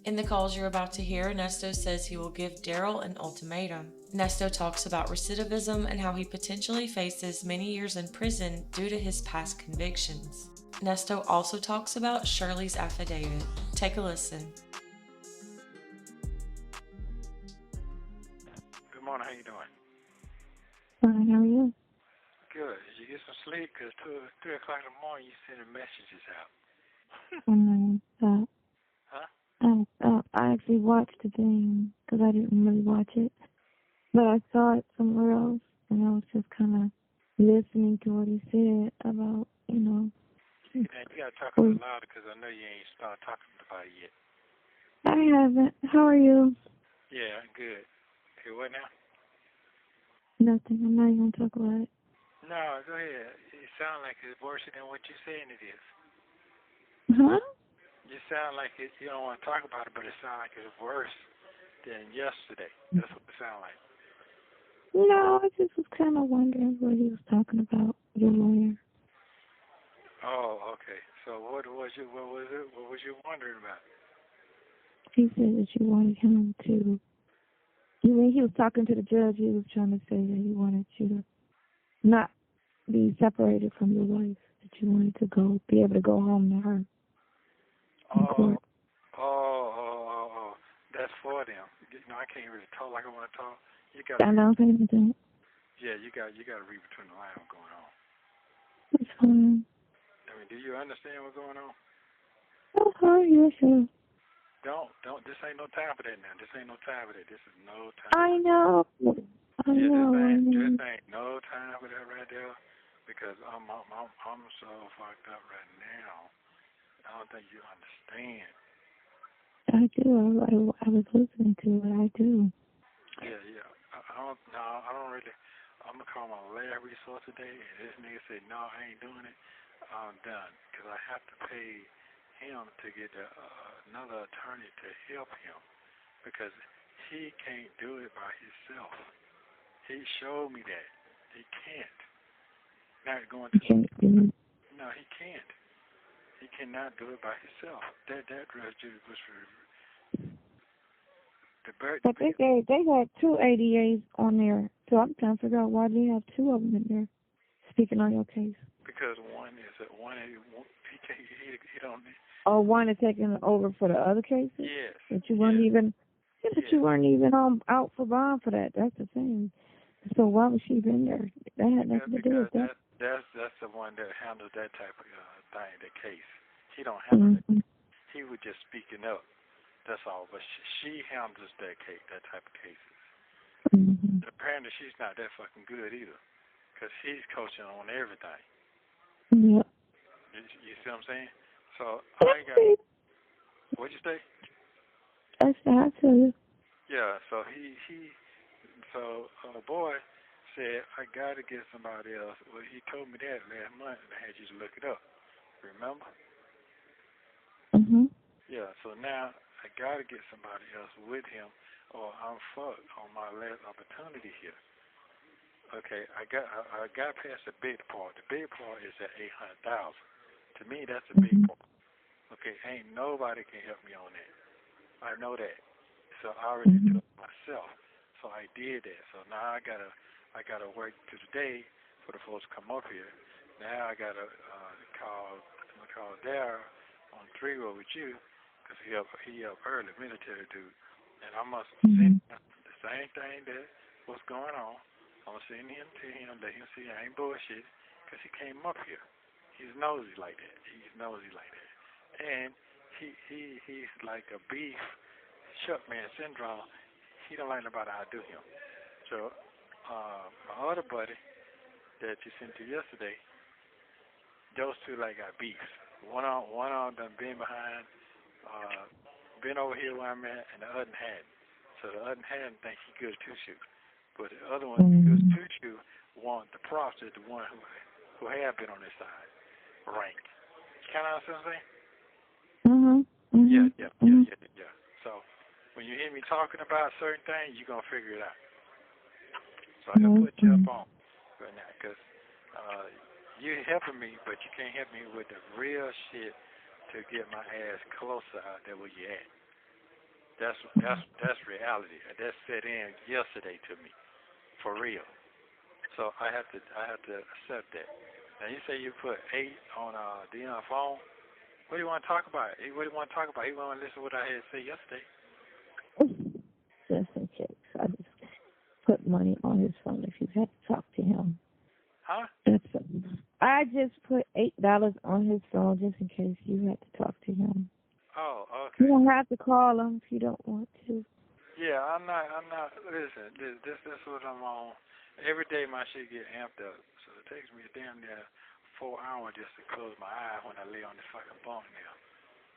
In the calls you're about to hear, Nesto says he will give Daryl an ultimatum. Nesto talks about recidivism and how he potentially faces many years in prison due to his past convictions. Nesto also talks about Shirley's affidavit. Take a listen. Good morning. How you doing? Fine, how are you? Good. Did you get some sleep? Because 3 o'clock in the morning, you sending messages out. I actually watched the thing because I didn't really watch it, but I saw it somewhere else, and I was just kind of listening to what he said about, Man, you got to talk a little louder because I know you ain't started talking about it yet. I haven't. How are you? Yeah, good. Okay, what now? Nothing. I'm not even going to talk about it. No, go ahead. It sounds like it's worse than what you're saying it is. Huh? You sound like it, you don't want to talk about it, but it sounds like it's worse than yesterday. That's what it sounds like. No, I just was kind of wondering what he was talking about, your lawyer. Oh, okay. So what was you wondering about? He said that you wanted him to, when he was talking to the judge, he was trying to say that he wanted you to not be separated from your wife, that you wanted to be able to go home to her. Oh. That's for them. I can't really talk like I want to talk. You got. I don't say anything. Yeah, you got to read between the lines what's going on. That's fine. I mean, do you understand what's going on? Yeah, sure. Don't. This ain't no time for that now. This ain't no time for that. This is no time. I know. This ain't no time for that right there, because I'm so fucked up right now. I don't think you understand. I do. I was listening to it. I do. Yeah. I don't really. I'm gonna call my last resource today, and this nigga said, no, I ain't doing it. I'm done, because I have to pay him to get another attorney to help him, because he can't do it by himself. He showed me that he can't. Not going to. No, he can't. He cannot do it by himself. That dress was for the bird. But they had 2 ADAs on there, so I'm trying to figure out why they have 2 of them in there. Speaking on your case. Because he don't. Oh, one is taking over for the other cases. Yes. But you weren't even. Yeah, but you weren't even out for bond for that. That's the thing. So why was she even there? That had nothing to do with that. That's the one that handles that type of thing, the case. He don't handle it. He was just speaking up. That's all. But she handles that case, that type of cases. Mm-hmm. Apparently, she's not that fucking good either, because he's coaching on everything. Yeah. You see what I'm saying? So I got. What'd you say? I tell you. Yeah. So boy said, I got to get somebody else. Well, he told me that last month, and I had you to look it up. Remember? Mhm. Yeah. So now I got to get somebody else with him, or I'm fucked on my last opportunity here. Okay. I got past the big part. The big part is at $800,000. To me, that's a big part. Okay. Ain't nobody can help me on that. I know that. So I already took myself. So I did that. So now I gotta work to the day for the folks to come up here. Now I gotta call Dara on 3-way with you, because he up early, military dude, and I must send him the same thing that was going on. I'm gonna send him to him, let him see I ain't bullshit, because he came up here. He's nosy like that. And he's like a beef Shuckman syndrome. He don't like nobody outdo him. So my other buddy that you sent to yesterday, those two like got beefs. One on them been behind, been over here where I'm at, and the other hadn't. So the other hadn't think he good two shoot, but the other one good two shoot want the props is the one who have been on his side rank. Kind of understand what I'm saying? Yeah. So when you hear me talking about certain things, you're going to figure it out. So I got to put you up on right now, because you're helping me, but you can't help me with the real shit to get my ass closer out there where you at. That's reality. That set in yesterday to me, for real. So I have to accept that. Now you say you put 8 on Dion's phone. What do you want to talk about? What do you want to talk about? He want to listen to what I had to say yesterday. Just in case. I just put money on his phone if you had to talk to him. Huh? I just put $8 on his phone just in case you had to talk to him. Oh, okay. You don't have to call him if you don't want to. Yeah, I'm not. Listen, this is what I'm on. Every day my shit get amped up, so it takes me damn near 4 hours just to close my eye when I lay on this fucking bunk now.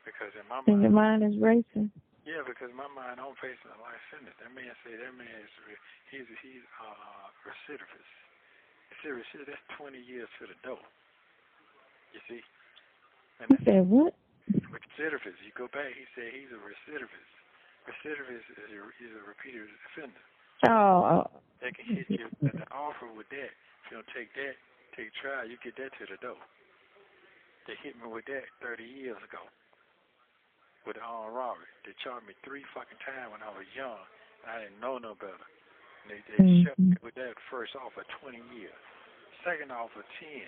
Because in my mind, and your mind is racing. Yeah, because in my mind, I'm facing a life sentence. That man is he's recidivist. Seriously, that's 20 years to the door. You see? And You said what? Recidivist. You go back. He said he's a recidivist. Recidivist is a repeated offender. Oh. They can hit you at the offer with that. If you don't take that, take trial, you get that to the door. They hit me with that 30 years ago with the armed robbery. They charged me 3 fucking times when I was young, and I didn't know no better. And they shut me with that first offer 20 years. Second offer 10.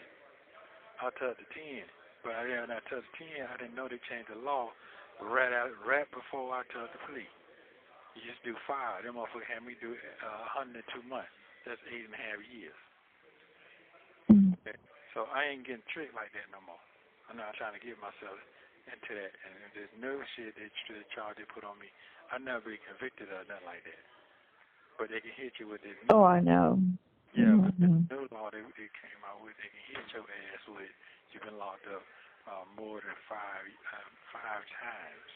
I took the 10. But when I took the 10, I didn't know they changed the law right before I took the plea. You just do 5. Them motherfuckers had me do 102 months. That's 8.5 years. Okay. So I ain't getting tricked like that no more. I'm not trying to get myself into that. And there's no shit the charge they put on me. I never be convicted of nothing like that. But they can hit you with this. Oh, I know. Yeah, with this new law they came out with, they can hit your ass with. You've been locked up more than 5 times.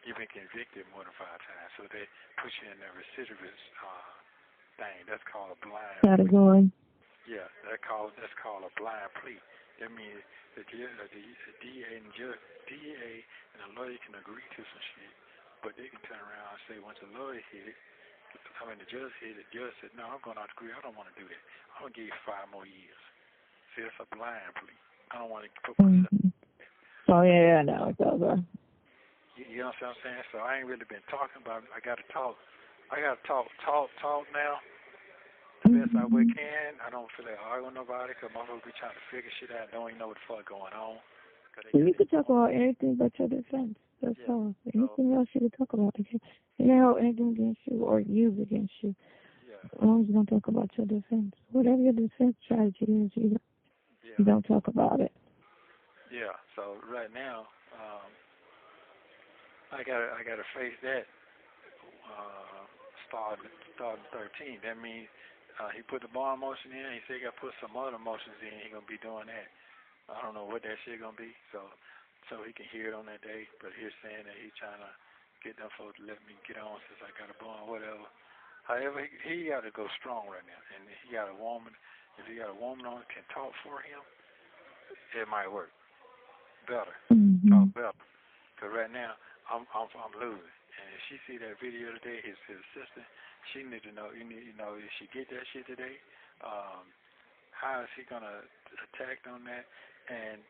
You've been convicted more than 5 times. So they put you in that recidivist thing. That's called a blind category. Yeah, that's called a blind plea. That means the DA and the lawyer can agree to some shit, but they can turn around and say once the lawyer hit it, the judge hit it, the judge said, no, I'm going to agree. I don't want to do that. I'm going to give you 5 more years. See, it's a blind plea. I don't want to put myself. Oh, yeah, I know. It's over. You know what I'm saying? So I ain't really been talking about it. I got to talk. I got to talk now. The best I can. I don't feel like arguing with nobody because motherfuckers be trying to figure shit out. Don't even know what the fuck going on. You can talk about anything but your defense. That's all. Anything else you can talk about. You can hold anything against you or use against you. Yeah. As long as you don't talk about your defense. Whatever your defense strategy is, you don't talk about it. Yeah. So right now, I gotta face that. Starting 13. That means he put the bond motion in. He said he got to put some other motions in. He gonna be doing that. I don't know what that shit gonna be. So he can hear it on that day. But he's saying that he's trying to get them folks to let me get on since I got a bond, whatever. However, he got to go strong right now. And if he got a woman, on can talk for him, it might work better. Talk better. Cause right now I'm losing. And if she see that video today, his sister, she need to know. You know, if she get that shit today, how is he gonna attack on that and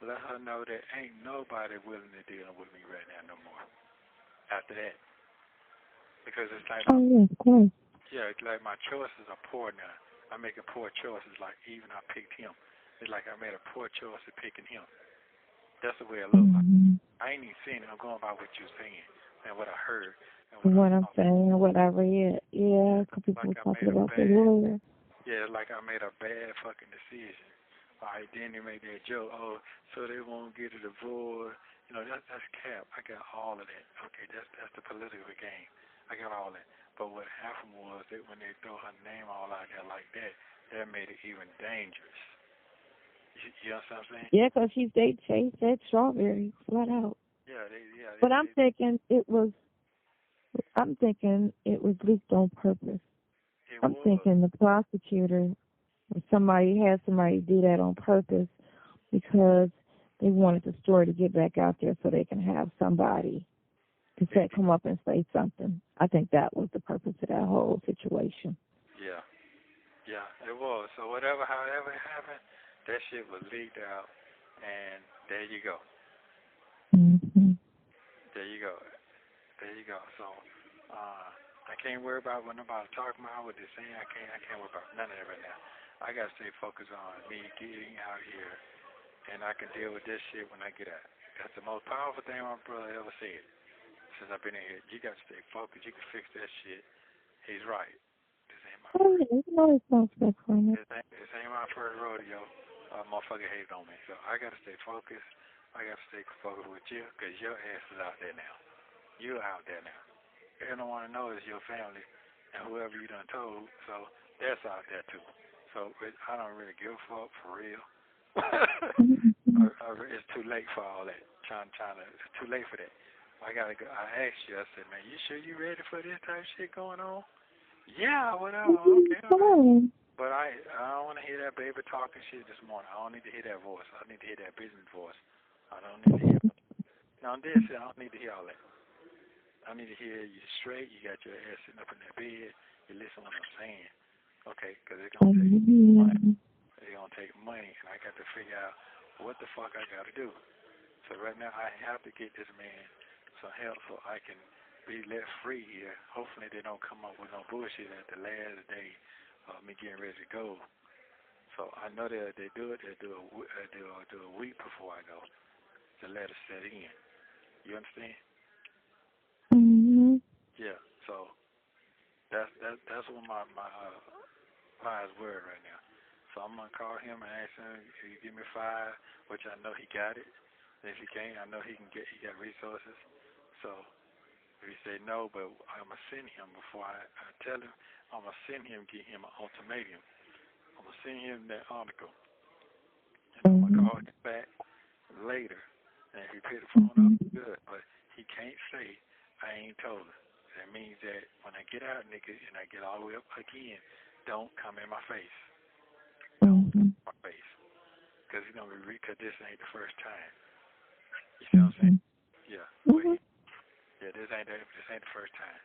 let her know that ain't nobody willing to deal with me right now no more. After that, because it's like, it's like my choices are poor now. I'm making poor choices. Like even I picked him. It's like I made a poor choice of picking him. That's the way it looks like. I ain't even seen it. I'm going by what you're saying and what I heard. And what I'm saying, what I read. Yeah, because people were talking about the lawyer. Yeah, like I made a bad fucking decision. All right, then they made that joke, so they won't get a divorce. You know, that's cap. I got all of that. Okay, that's the political game. I got all that. But what happened was that when they throw her name all out there like that made it even dangerous. You know what I'm saying? Yeah, because they chased that Strawberry flat out. But I'm thinking it was leaked on purpose. I'm thinking the prosecutor or somebody had somebody do that on purpose because they wanted the story to get back out there so they can have somebody to come up and say something. I think that was the purpose of that whole situation. Yeah, it was. So however it happened, that shit was leaked out, and there you go. There you go. There you go. So, I can't worry about what nobody talking about, what they're saying. I can't worry about none of that right now. I got to stay focused on me getting out here, and I can deal with this shit when I get out. That's the most powerful thing my brother ever said since I've been in here. You got to stay focused. You can fix that shit. He's right. This ain't my first. This ain't my first rodeo. Motherfucker hated on me. So I got to stay focused. I got to stay focused with you because your ass is out there now. You're out there now. Everyone want to know is your family and whoever you done told. So that's out there too. So I don't really give a fuck for real. It's too late for all that. It's too late for that. I asked you. I said, man, you sure you ready for this type of shit going on? Yeah, whatever. Okay. Right. But I don't want to hear that baby talking shit this morning. I don't need to hear that voice. I need to hear that business voice. I don't need to hear. Now this, I don't need to hear all that. I need to hear you straight. You got your ass sitting up in that bed. You listen to what I'm saying. Okay, because it's going to take money. It's going to take money, and I got to figure out what the fuck I got to do. So right now, I have to get this man some help so I can be let free here. Hopefully, they don't come up with no bullshit at the last day of me getting ready to go. So I know they do it. They'll do a week before I go to let us set in. You understand? Mm-hmm. Yeah. So that's what my highest word right now. So I'm gonna call him and ask him if he give me 5, which I know he got it. And if he can't, I know he got resources. So if he say no, but I'm gonna send him before I tell him. I'm gonna send him, get him an ultimatum. I'm gonna send him that article, and I'm gonna call him back later. And if he pick the phone up, good. But he can't say I ain't told him. That means that when I get out, nigga, and I get all the way up again, don't come in my face. Don't come in my face. Because he's going to be because this ain't the first time. You see what I'm saying? Yeah. Yeah, this ain't the first time.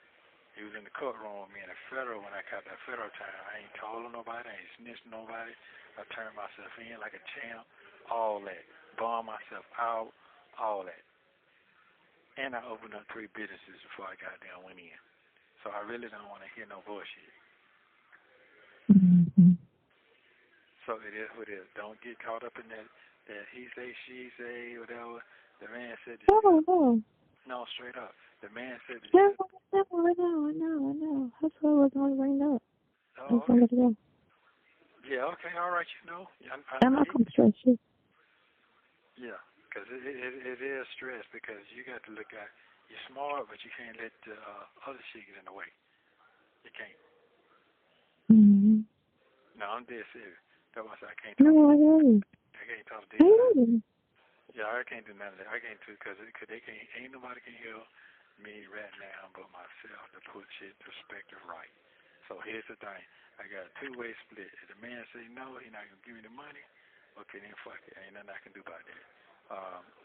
He was in the courtroom with me in the federal when I got that federal time. I ain't told nobody. I ain't snitched nobody. I turned myself in like a champ. All that. Bombed myself out. All that. And I opened up 3 businesses before I got down went in. So I really don't want to hear no bullshit. Mm-hmm. So it is what it is. Don't get caught up in that he say, she say, whatever. The man said this. No, straight up. The man said this. I know. That's what I was going to bring up. Oh, okay. Yeah, okay, all right, you know. I'm not going to stress you. Yeah, because it is stress because you got to look at, you're smart, but you can't let the other shit get in the way. You can't. Mm-hmm. No, I'm dead serious. That's why I said I can't talk to you. I can't talk to you. Yeah, I can't do none of that. I can't do because they can't. Ain't nobody can help me right now but myself to put shit in perspective right. So here's the thing. I got a 2-way split. If the man say no, he not gonna give me the money. Okay, then fuck it. Ain't nothing I can do about that.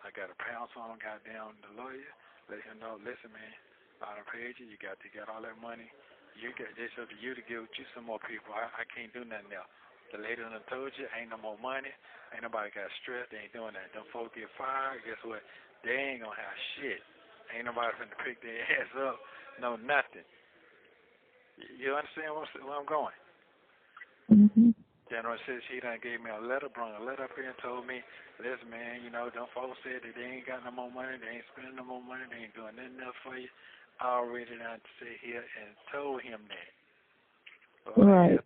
I got to pounce on goddamn the lawyer. Let him know. Listen, man. I done paid you. You got all that money. It's up to you to give you some more people. I can't do nothing else. The lady done told you, ain't no more money. Ain't nobody got stressed. They ain't doing that. Them folks get fired. Guess what? They ain't gonna have shit. Ain't nobody finna pick their ass up. No, nothing. You understand where I'm going? Mm-hmm. General says she done gave me a letter, brought a letter up here and told me, listen, man, you know, them folks said that they ain't got no more money. They ain't spending no more money. They ain't doing nothing else for you. I already done sit here and told him that. So right.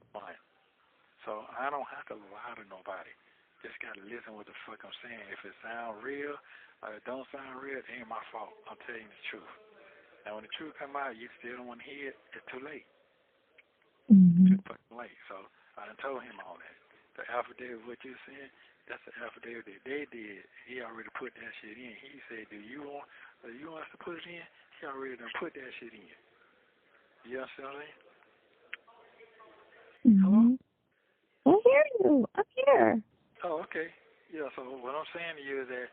So I don't have to lie to nobody. Just got to listen what the fuck I'm saying. If it sound real or it don't sound real, it ain't my fault. I'm telling you the truth. Now, when the truth come out, you still don't want to hear it, it's too late. Mm-hmm. Too fucking late. So I done told him all that. The affidavit, what you're saying, that's the affidavit that they did. He already put that shit in. He said, do you want us to put it in? He already done put that shit in. You understand what I'm saying? Mm-hmm. Hello? I hear you. I'm here. Oh, okay. Yeah, so what I'm saying to you is that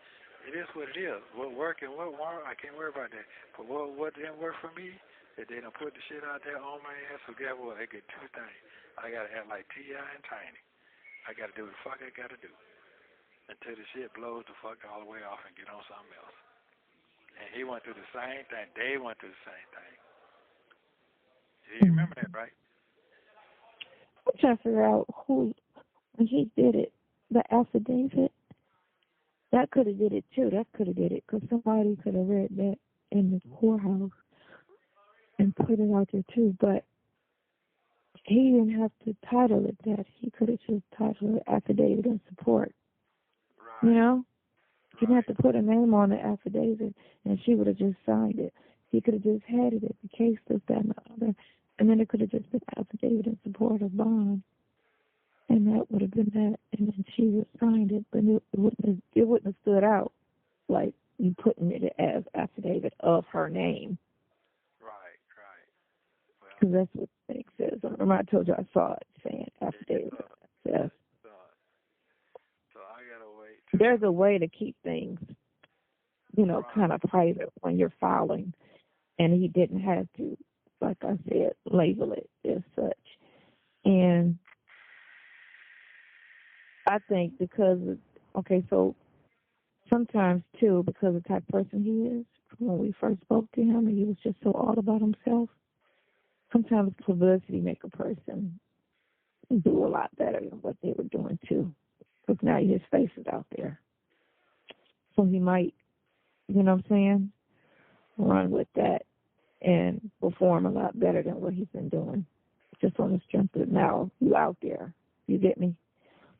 it is what it is. What work and what won't, I can't worry about that. But what didn't work for me, that they done put the shit out there on my ass, so guess what? I get 2 things. I got to act like T.I. and Tiny. I got to do what the fuck I got to do until the shit blows the fuck all the way off and get on something else. And he went through the same thing. They went through the same thing. You remember that, right? I'm trying to figure out who, when he did it, the affidavit, that could have did it too. That could have did it because somebody could have read that in the courthouse and put it out there too. But he didn't have to title it that. He could have just titled it affidavit in support. Right. You know? He didn't have to put a name on the affidavit, and she would have just signed it. He could have just had it at the case, this, that, and the other, and then it could have just been affidavit in support of bond, and that would have been that, and then she would have signed it, but it wouldn't have stood out like you putting it as affidavit of her name. Right, right. Because that's what the thing says. I remember I told you I saw it saying affidavit. Yes. So I gotta wait. There's a way to keep things, you know, kind of private when you're filing, and he didn't have to, like I said, label it as such. And I think because, so sometimes too, because of the type of person he is, when we first spoke to him, and he was just so all about himself, sometimes publicity make a person do a lot better than what they were doing too. Because now his face is out there. So he might, you know what I'm saying, run with that and perform a lot better than what he's been doing. Just on the strength of now you out there. You get me?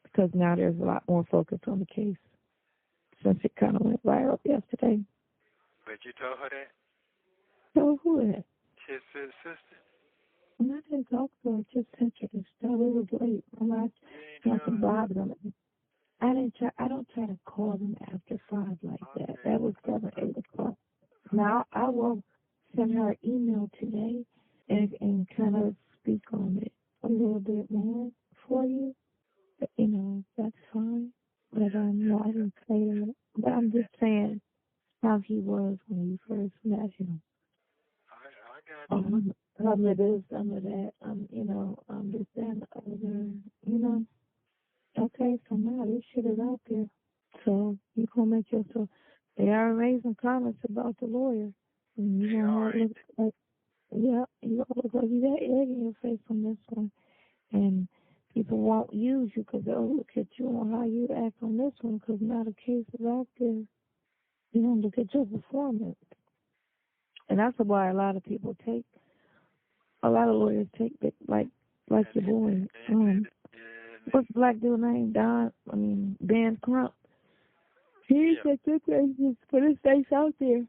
Because now there's a lot more focus on the case since it kind of went viral yesterday. But you told her that? So who is it? His sister? And I didn't talk to her. I just sent her the stuff. It was late. I'm not nothing bothered them. I don't try to call them after 5 like that. That was 7, 8 o'clock. Now I will send her an email today and kind of speak on it a little bit more for you. But, you know, that's fine. But no, I didn't say that. But I'm just saying how he was when you first met him. I got you. Some of this, some of that, you know, this, that, and the other, you know. Okay, so now this shit is out there. So you gonna make yourself. They are amazing comments about the lawyer. And you gonna look like, yeah, you gonna look like you got egg in your face on this one. And people won't use you because they'll look at you on how you act on this one because now the case is out there. You don't look at your performance. And that's why a lot of lawyers take it like your boy. What's the black dude's name? Ben Crump. He said this case just put his face out there.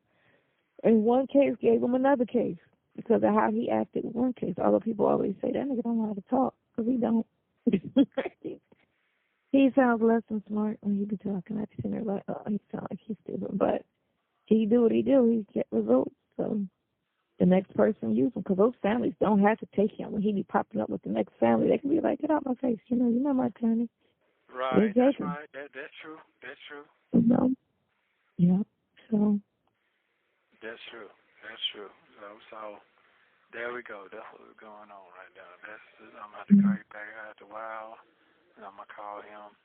And one case gave him another case because of how he acted in one case. Although people always say that nigga don't know how to talk because he don't. He sounds less than smart when he be talking. I be sitting there like, oh, he sounds like he's stupid. But he do what he do. He get results. So the next person use him because those families don't have to take him. When he be popping up with the next family, they can be like, get out my face. You know, you're not my attorney. Right, that's right. That's true. That's true. You know? Yeah, so. That's true. That's true. So there we go. That's what's going on right now. I'm going to have to call you back after a while, and I'm going to call him,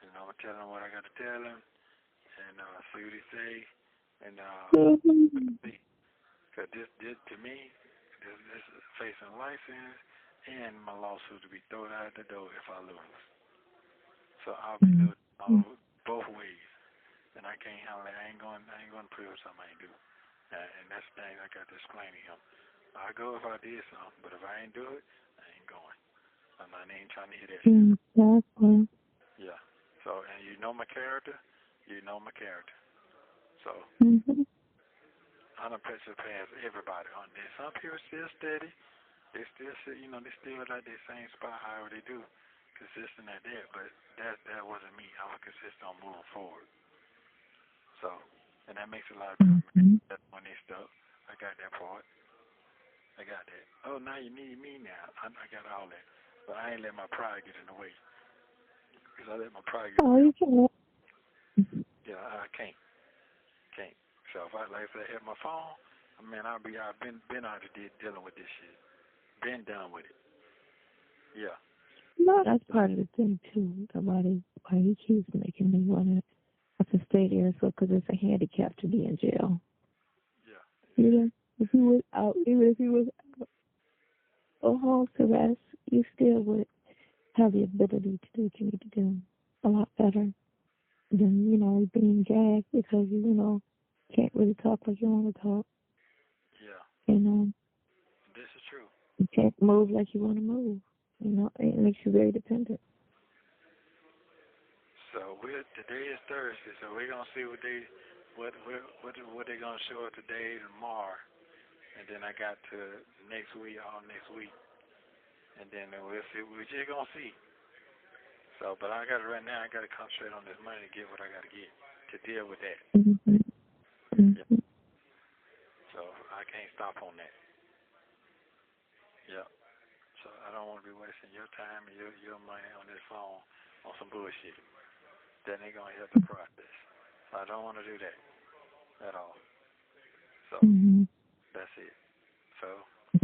and I'm going to tell him what I got to tell him, and see what he say, and see. Because this, to me, this is facing license and my lawsuit to be thrown out the door if I lose. So I'll be losing both ways, and I can't handle it. I ain't going to prove something I ain't do, and that's the thing I got to explain to him. I go if I did something, but if I ain't do it, I ain't going. I'm not even trying to hear that. Exactly. Yeah. So, and you know my character. You know my character. So. I done pressed past everybody on this. Some people still steady. They still, they still like their same spot, however they do, consistent at that. But that wasn't me. I was consistent on moving forward. So, and that makes a lot of people mad. That's when they stuck. I got that part. I got that. Oh, now you need me now. I got all that. But I ain't let my pride get in the way. Because I let my pride get in the way. You can't. Yeah, I can't. So if I had my phone, I've been out there dealing with this shit. Been done with it. Yeah. No, that's part of the thing too. Why he keeps making me want to have to stay there, so because it's a handicap to be in jail. Even if he was out, or house arrest, you still would have the ability to do what you need to do a lot better than, being gagged because you can't really talk like you want to talk. Yeah. This is true. You can't move like you want to move. It makes you very dependent. So today is Thursday, so we're gonna see what they're gonna show us today and tomorrow, and then I got to next week, and then we'll see. We're just gonna see. So, but right now I gotta concentrate on this money to get what I gotta get to deal with that. Mm-hmm. Yep. So I can't stop on that. Yep. So I don't want to be wasting your time and your money on this phone on some bullshit. That ain't gonna help the process. So I don't want to do that at all. So that's it. So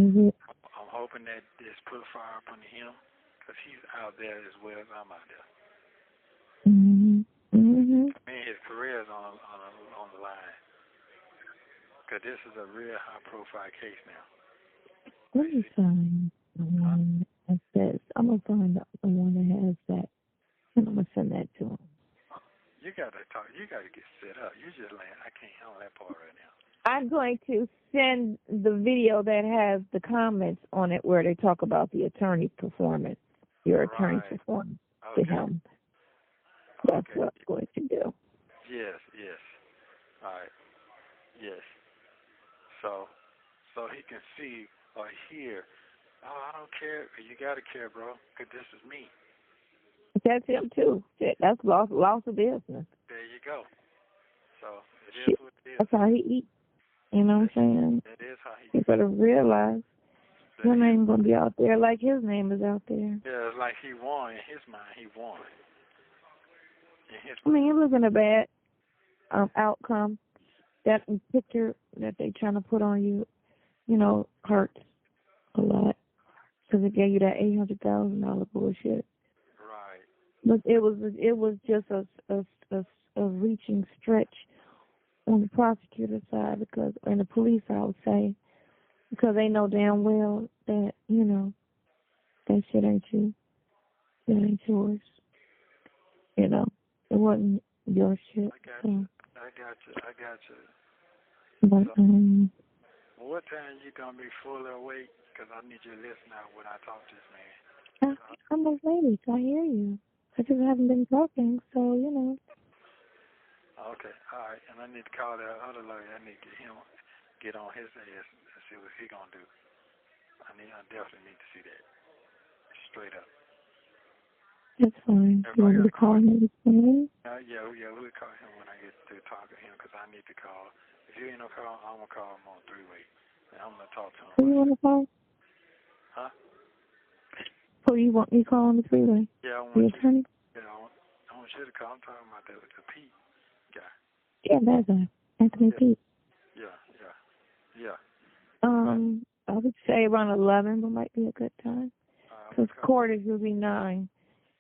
I'm hoping that this put fire up under him, because he's out there as well as I'm out there. I mean, his career is on the line. Because this is a real high-profile case now. Let me find the one that says, I'm going to find the one that has that, and I'm going to send that to him. You got to talk. You got to get set up. You just laying. I can't handle that part right now. I'm going to send the video that has the comments on it where they talk about the attorney performance, your attorney's performance to him. That's what I'm going to do. Yes. All right. Yes. So he can see or hear. Oh, I don't care. You got to care, bro, because this is me. That's him, too. That's loss of business. There you go. So it is what it is. That's how he eats. You know what I'm saying? That is how he eats. You better realize your name going to be out there like his name is out there. Yeah, it's like he won. In his mind, he won. I mean, it wasn't a bad outcome. That picture that they trying to put on you, hurts a lot because it gave you that $800,000 bullshit. Right. But it was just a reaching stretch on the prosecutor's side and the police, I would say, because they know damn well that that shit ain't you. That ain't yours. It wasn't your shit. I got you. But, what time you going to be fully awake? Because I need you to listen out when I talk to this man. I'm awake. I hear you. I just haven't been talking, so, Okay, all right. And I need to call that other lawyer. I need to get on his ass and see what he going to do. I definitely need to see that. Straight up. That's fine. You want me to call him this morning? Yeah, we'll call him when I get to talk to him because I need to call. If you ain't no call, I'm going to call him on three-way. And I'm going to talk to him. Who you want to call? Huh? Who you want me to call on the three-way? Yeah, I want the attorney? Yeah, I want you to call. I'm talking about the Pete guy. Yeah, that guy. Anthony Pete. Yeah. I would say around 11 might be a good time. Because court is usually 9.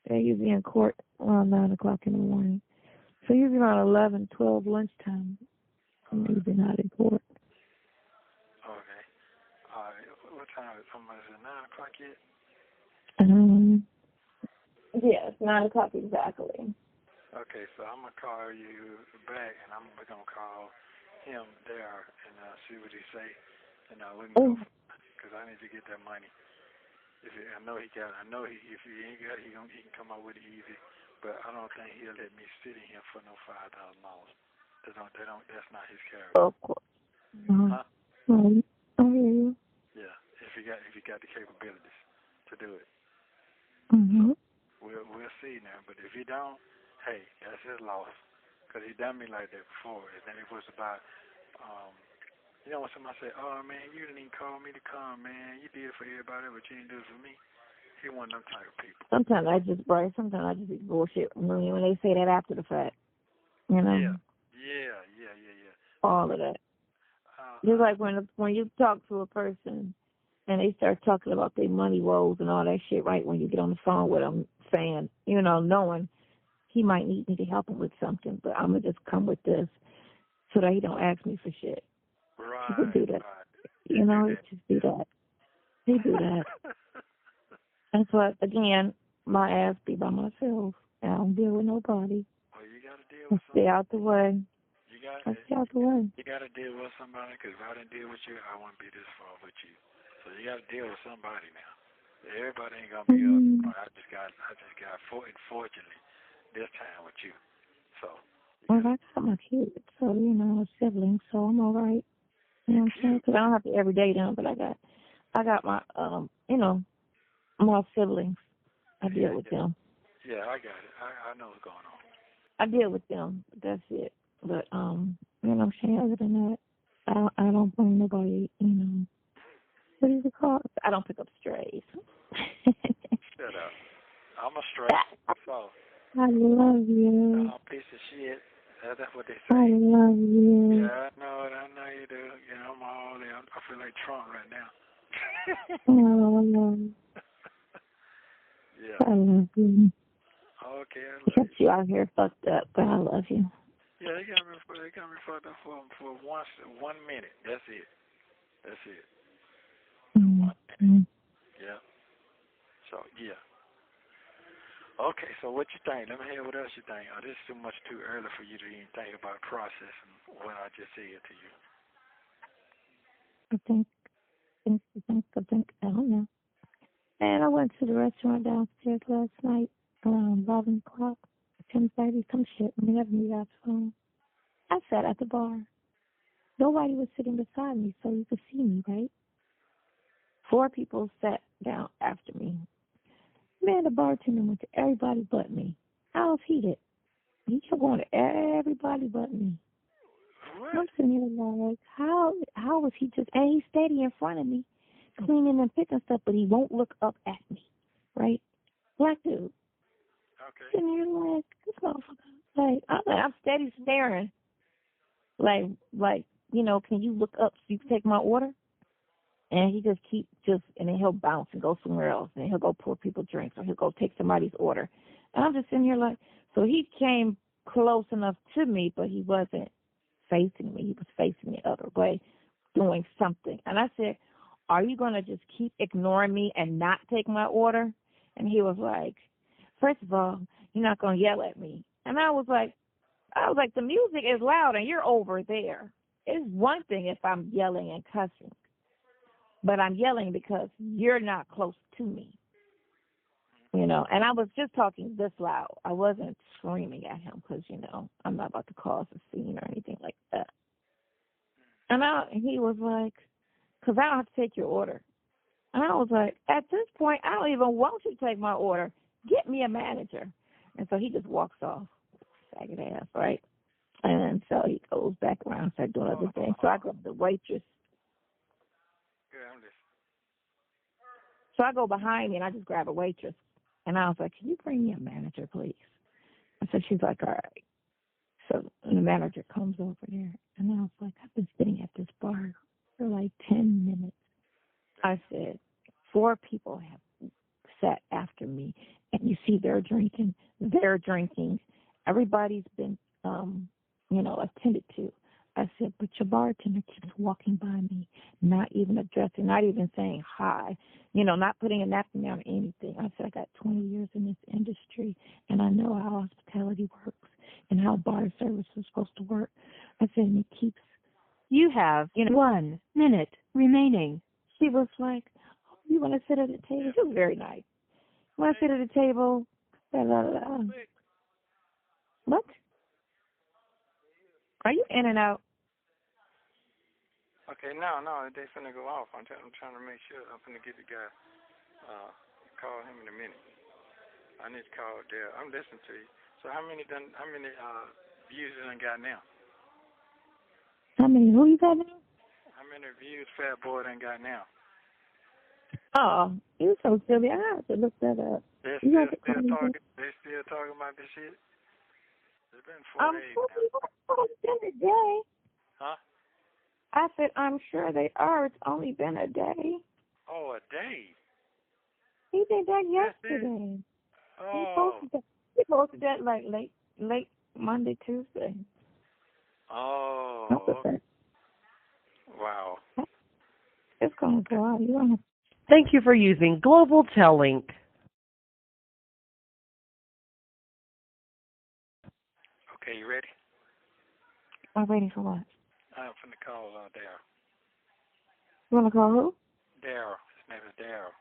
They're usually in court around 9 o'clock in the morning. So usually around 11, 12 lunchtime. I'm usually not in court. Okay. All right. What time is it? Is it 9 o'clock yet? Yes, 9 o'clock exactly. Okay, so I'm going to call you back, and we're going to call him there and see what he say. And we can go, because I need to get that money. If he ain't got it, he can come out with it easy. But I don't think he'll let me sit in here for no $5,000. That's not his character. Of course. Huh? I hear you. Yeah, if he got the capabilities to do it. Mm-hmm. So we'll see now. But if he don't, hey, that's his loss. Because he done me like that before. And then it was about, when somebody say, oh, man, you didn't even call me to come, man. You did it for everybody, but you didn't do it for me. He one of them type of people. Sometimes I just be bullshit when they say that after the fact. Yeah. All of that. Just like when you talk to a person and they start talking about their money woes and all that shit right when you get on the phone with them saying, knowing he might need me to help him with something, but I'm going to just come with this so that he don't ask me for shit. Right. People do that. You know, it just do that. They do that. That's what, again, my ass be by myself. I don't deal with nobody. Well, you got to deal with somebody. Stay out the way. Stay out the way. You got to deal with somebody, because if I didn't deal with you, I wouldn't be this far with you. So you got to deal with somebody now. Everybody ain't gonna be up. I just got unfortunately this time with you. So. Well, I got my kids, so you know, siblings, so I'm all right. You know what I'm saying? Because I don't have to every day them, but I got my you know, my siblings. I deal with them. Yeah, I got it. I know what's going on. I deal with them. That's it. But you know what I'm saying? Other than that, I don't bring nobody. You know, what is it called? I don't pick up strays. Shut up. I'm a stray. So. I love you. I'm a piece of shit. That's what they say. I love you. Yeah, I know it. I know you do. You know, I'm all there. I feel like Trump right now. Oh, I love you. Yeah. I love you. Okay, I love Kept you out here fucked up, but I love you. Yeah, they got me fucked up for 1 minute. That's it. Mm-hmm. 1 minute. Yeah. So, yeah. Okay, so what you think? Let me hear what else you think. Oh, this is too much too early for you to even think about processing what I just said to you. I don't know. And I went to the restaurant downstairs last night around 11 o'clock, 10:30, some shit. We never knew that phone. I sat at the bar. Nobody was sitting beside me, so you could see me, right? 4 people sat down after me. Man, the bartender went to everybody but me. I was heated. He kept going to everybody but me. What? I'm sitting here like, how was he just, and he's steady in front of me, cleaning and picking stuff, but he won't look up at me, right? Black dude. Okay. Sitting here like, this motherfucker. I'm steady staring. Like, you know, can you look up so you can take my order? And he just and then he'll bounce and go somewhere else, and he'll go pour people drinks, or he'll go take somebody's order. And I'm just sitting here like, so he came close enough to me, but he wasn't facing me. He was facing the other way, doing something. And I said, are you going to just keep ignoring me and not take my order? And he was like, first of all, you're not going to yell at me. And I was like, the music is loud and you're over there. It's one thing if I'm yelling and cussing, but I'm yelling because you're not close to me. You know, and I was just talking this loud. I wasn't screaming at him because, you know, I'm not about to cause a scene or anything like that. And he was like, because I don't have to take your order. And I was like, at this point, I don't even want you to take my order. Get me a manager. And so he just walks off, faggot ass, right? And so he goes back around and starts doing other things. So I go to the waitress. Yeah, I'm listening. So I go behind me and I just grab a waitress. And I was like, can you bring me a manager, please? And so she's like, all right. So the manager comes over there. And I was like, I've been sitting at this bar for like 10 minutes. I said, 4 people have sat after me. And you see they're drinking. Everybody's been, you know, attended to. I said, but your bartender keeps walking by me, not even addressing, not even saying hi, you know, not putting a napkin down or anything. I said, I got 20 years in this industry, and I know how hospitality works and how bar service is supposed to work. I said, and he keeps. You have 1 minute remaining. She was like, oh, you want to sit at the table? She was very nice. You want to sit at the table? Blah, blah, blah. What? Are you in and out? Okay, no, they finna go off. I'm trying to make sure. I'm finna get the guy. Call him in a minute. I need to call there. I'm listening to you. So how many views you done got now? How many? Who you got now? How many views Fat Boy done got now? Oh, you so silly. I have to look that up. They still talking about this shit? It's been 4 days now. It's been a day. Huh? I said, I'm sure they are. It's only been a day. Oh, a day? He did that yesterday. Oh. He posted that like late Monday, Tuesday. Oh. Okay. Wow. just going to go out. You don't have Thank you for using Global Tellink. Okay, you ready? I'm waiting for what? I'm finna call Daryl. You want to call who? Daryl. His name is Daryl.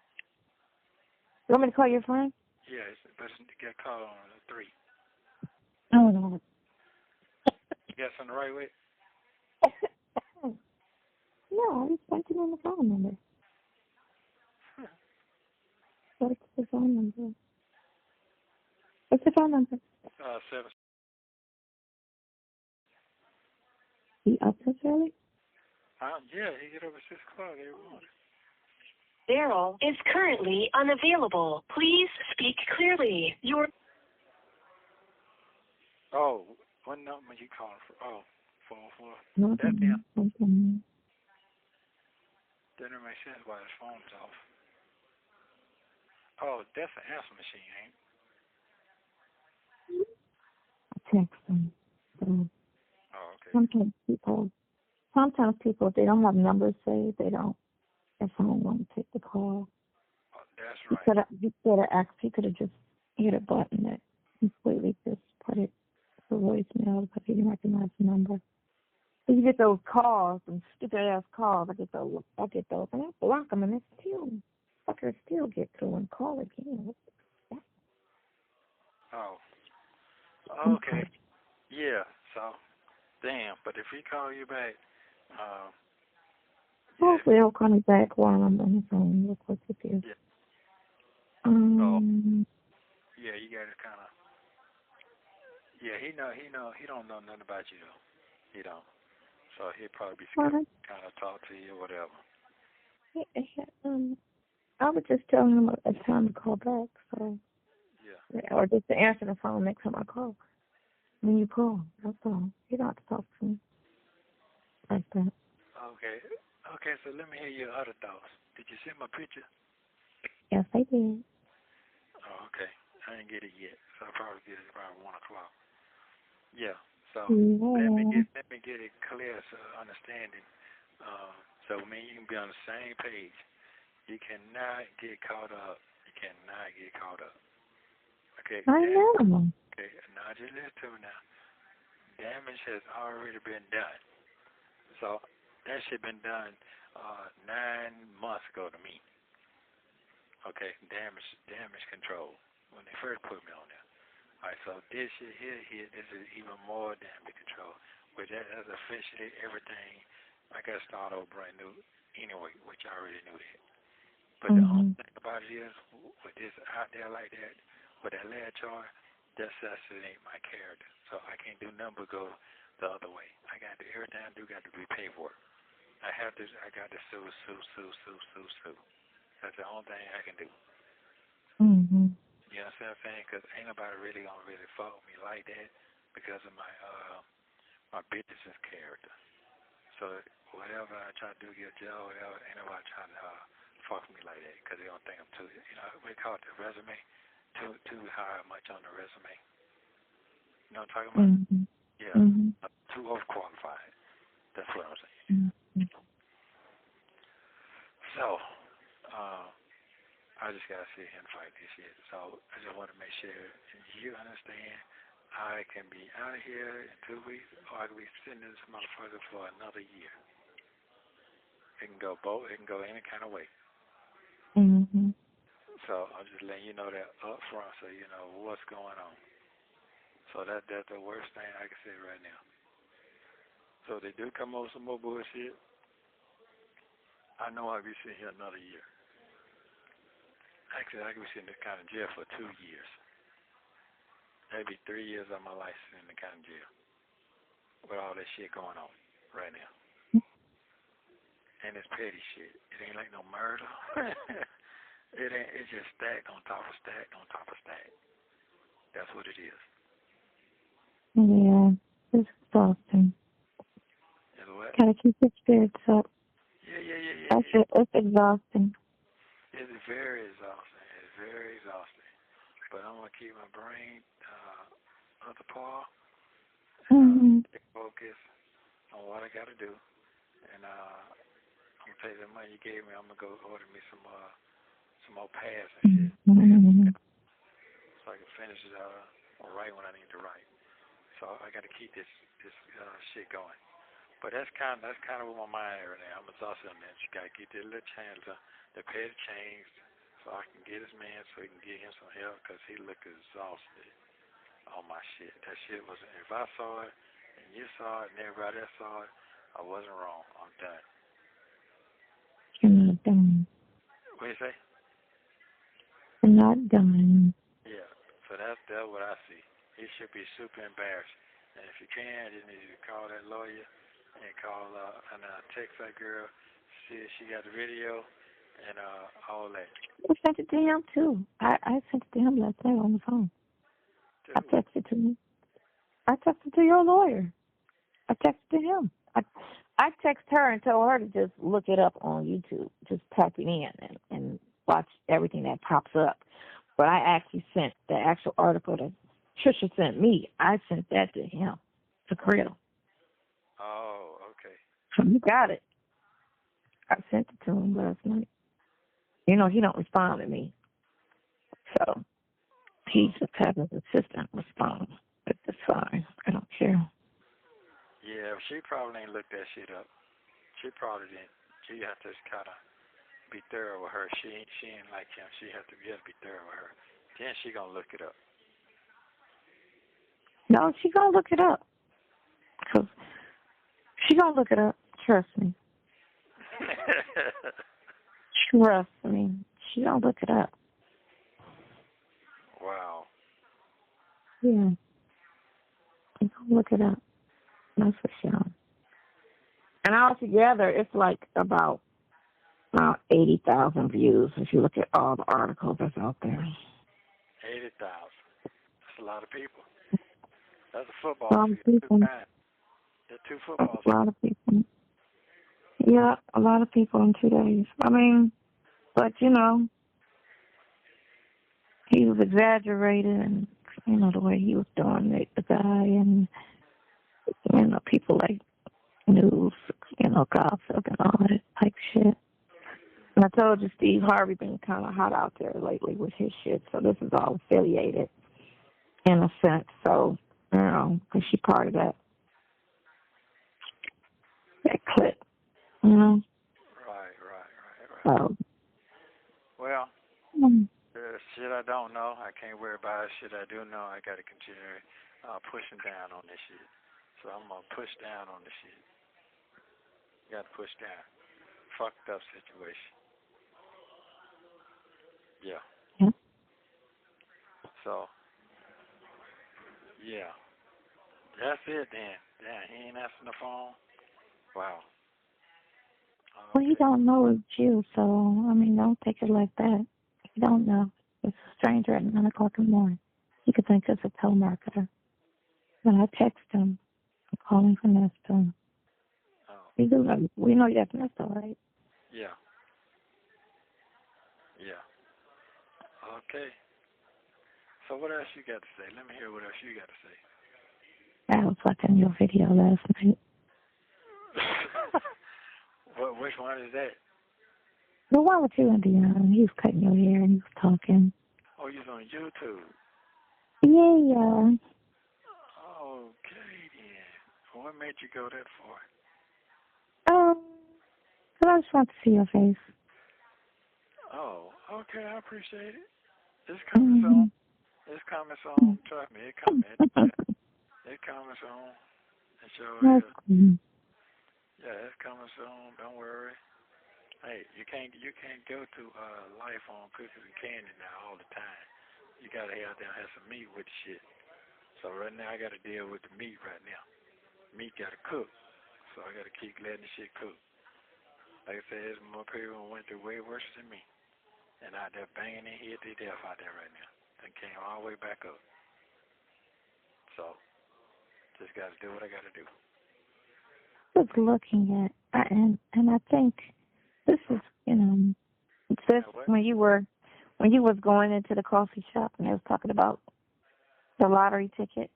You want me to call your friend? Yeah, but it's get called on 3. Oh, no. You got something right with? No, I just sent you on the phone number. What's the phone number? What's the phone number? 7. He up this early? Yeah, he get up at 6 o'clock every morning. Daryl is currently unavailable. Please speak clearly. Oh, what number you calling for? Oh, 404. No, That's him. okay. Doesn't make sense why his phone's off. Oh, that's an answer machine, ain't it? I text them. So Oh, okay. sometimes people, if they don't have numbers saved, they don't, their phone won't take the call. Oh, that's right. He could have just hit a button that completely just put it for voicemail because he didn't recognize the number. You get those calls, and stupid ass calls. I get those, and I block them, and they fuckers still get through and call again. Oh, okay. Yeah, so, damn, but if he call you back, hopefully he'll call me back while I'm on the phone. Look what it is. Yeah. Yeah, you gotta kind of. Yeah, he don't know nothing about you though. He don't. So he'll probably be scared to kind of talk to you or whatever. I would just tell him a time to call back. So. Yeah. Or just to answer the phone next time I call. When you call, that's all. You don't have to talk to me like that. Okay. Okay, so let me hear your other thoughts. Did you see my picture? Yes, I did. Oh, okay. I didn't get it yet, so I'll probably get it around 1 o'clock. Yeah. So let me get it clear understanding. So me and you can be on the same page. You cannot get caught up. You cannot get caught up. Okay. I know. Okay. Now just listen to me now. Damage has already been done. So that shit been done 9 months ago to me. Okay. Damage control. When they first put me on there. Alright, so this shit here, this is even more damage control. Which that has officially everything. I got to start over brand new anyway, which I already knew that. But the only thing about it is, with this out there like that, with that lead charge, that assassinate my character. So I can't do nothing but go the other way. I got to, everything I do got to be paperwork. I got to sue. That's the only thing I can do. Mm-hmm. You know what I'm saying? Because ain't nobody really gonna really fuck with me like that because of my business character. So whatever I try to do, get a job, whatever, ain't nobody trying to fuck with me like that because they don't think I'm too, we call it the resume, too high much on the resume. You know what I'm talking about? Mm-hmm. Yeah, Mm-hmm. too overqualified. That's what I'm saying. Mm-hmm. So, I just gotta sit here and fight this shit. So I just want to make sure you understand. I can be out of here in 2 weeks, or I can be sitting in this motherfucker for another year. It can go both. It can go any kind of way. Mm-hmm. So I'm just letting you know that up front, so you know what's going on. So that's the worst thing I can say right now. So if they do come over some more bullshit, I know I'll be sitting here another year. Actually, I could be sitting in the county jail for 2 years. That'd be 3 years of my life sitting in the county jail with all that shit going on right now. And it's petty shit. It ain't like no murder. It ain't. It's just stacked on top of stack on top of stack. That's what it is. Yeah, it's exhausting. You know what? Gotta keep your spirits up. Yeah. It's exhausting. It's very exhausting. It's very exhausting. But I'm gonna keep my brain other part and focus on what I gotta do. And You take the money you gave me, I'm gonna go order me some more pads and shit, so I can finish it or write when I need to write. So I got to keep this shit going. But that's kind of where my mind is right now. I'm exhausted on that. You got to get that little change to pay the change so I can get his man so he can get him some help because he look exhausted on my shit. That shit wasn't. If I saw it and you saw it and everybody else saw it, I wasn't wrong. I'm done. You're not done. What do you say? You're not done. Yeah. So that's what I see. He should be super embarrassed. And if you can, you need to call that lawyer and call and text that girl, see if she got the video and all that. I sent it to him too. I sent it to him last night on the phone. I texted to him. I texted to your lawyer. I texted to him. I texted her and told her to just look it up on YouTube. Just type it in and watch everything that pops up. But I actually sent the actual article that Trisha sent me. I sent that to him, to Credo. Oh, okay. You got it. I sent it to him last night. You know, he don't respond to me. So he's just having his assistant respond. But that's fine. I don't care. Yeah, she probably ain't looked that shit up. She probably didn't. She have to kind of be thorough with her. She ain't like him. You have to be thorough with her. Then she gonna look it up. No, she gonna look it up. Cause she gonna look it up. Trust me. Trust me. She gonna look it up. Wow. Yeah. She gonna look it up. That's for sure. And altogether, it's like about 80,000 views if you look at all the articles that's out there. 80,000. That's a lot of people. That's a football field. People. That's 2 football fields. A lot of people. Yeah, a lot of people in 2 days. I mean, but you know, he was exaggerated, and you know the way he was doing it, the guy, and you know people like news, you know, gossip and all that type shit. And I told you Steve Harvey been kind of hot out there lately with his shit, so this is all affiliated in a sense. So you know, because she part of that clip, you know. Right. So, well, shit I don't know, I can't worry about it. Shit I do know, I got to continue pushing down on this shit. So I'm going to push down on this shit. Got to push down. Fucked up situation. Yeah. So, yeah. That's it then. Damn, he ain't answering the phone? Wow. Okay. Well, you don't know it's you, so, I mean, don't take it like that. You don't know. It's a stranger at 9 o'clock in the morning. You could think it's a telemarketer. When I text him, I'm calling for Nesto. Oh. We know you have Nesto, right? Yeah. Okay. So what else you got to say? Let me hear what else you got to say. I was watching your video last night. Which one is that? The one with you and Dion. He was cutting your hair and he was talking. Oh, you're on YouTube. Yeah. Okay, then. What made you go that far? I just want to see your face. Oh, okay. I appreciate it. It's coming soon. It's coming soon. Trust me, it's coming. It's coming soon. It sure is. Yeah, it's coming soon. Don't worry. Hey, you can't go to life on cookies and candy now all the time. You gotta have some meat with the shit. So right now I gotta deal with the meat right now. Meat gotta cook. So I gotta keep letting the shit cook. Like I said, there's more people who went through way worse than me. And out there banging their head to death out there right now. And came all the way back up. So just gotta do what I gotta do. Just looking at and I think this is, you know, it's this when you was going into the coffee shop and they was talking about the lottery ticket.